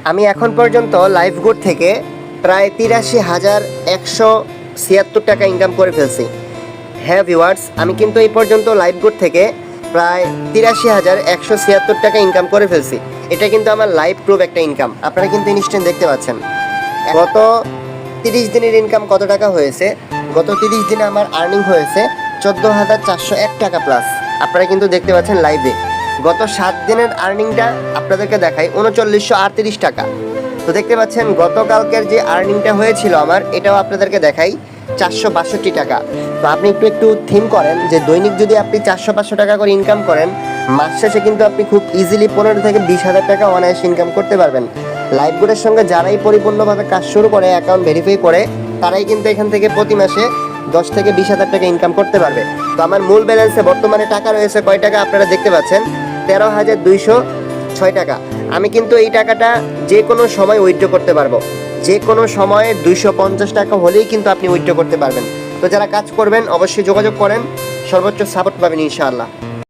আমি এখন পর্যন্ত লাইফগুড থেকে প্রায় ৮৩,১৭৬ টাকা ইনকাম করে ফেলছি। হ্যাঁ ভিউয়ার্স, আমি কিন্তু এই পর্যন্ত লাইফগুড থেকে প্রায় ৮৩,১৭৬ টাকা ইনকাম করে ফেলছি। এটা কিন্তু আমার লাইভ প্রুফ একটা ইনকাম, আপনারা কিন্তু ইনস্ট্যান্ট দেখতে পাচ্ছেন। গত 30 দিনের ইনকাম কত টাকা হয়েছে? গত 30 দিনে আমার আর্নিং হয়েছে ১৪,৪০১ টাকা প্লাস। আপনারা কিন্তু দেখতে পাচ্ছেন লাইভে। গত 7 দিনের আর্নিংটা আপনাদেরকে দেখাই ৩৯৩৮ টাকা। তো দেখতে পাচ্ছেন গতকালকের যে আর্নিংটা হয়েছিল আমার, এটাও আপনাদেরকে দেখাই ৪৬২ টাকা। তো আপনি একটু থিম করেন যে দৈনিক যদি আপনি ৪০০-৫০০ টাকা করে ইনকাম করেন, মাস শেষে কিন্তু আপনি খুব ইজিলি ১৫ থেকে ২০,০০০ টাকা অনায়াসে ইনকাম করতে পারবেন। লাইফগুডের সঙ্গে যারাই পরিপূর্ণভাবে কাজ শুরু করে, অ্যাকাউন্ট ভেরিফাই করে, তারাই কিন্তু এখান থেকে প্রতি মাসে ১০ থেকে ২০,০০০ টাকা ইনকাম করতে পারবে। তো আমার মূল ব্যালেন্সে বর্তমানে টাকা রয়েছে কয় টাকা আপনারা দেখতে পাচ্ছেন, ১৩,২০৬ টাকা। আমি কিন্তু এই টাকাটা যে কোনো সময় উইথড্র করতে পারবো। যে কোনো সময়ে ২৫০ টাকা হলেই কিন্তু আপনি উইথড্র করতে পারবেন। তো যারা কাজ করবেন অবশ্যই যোগাযোগ করেন, সর্বোচ্চ সাপোর্ট পাবেন ইনশাআল্লাহ।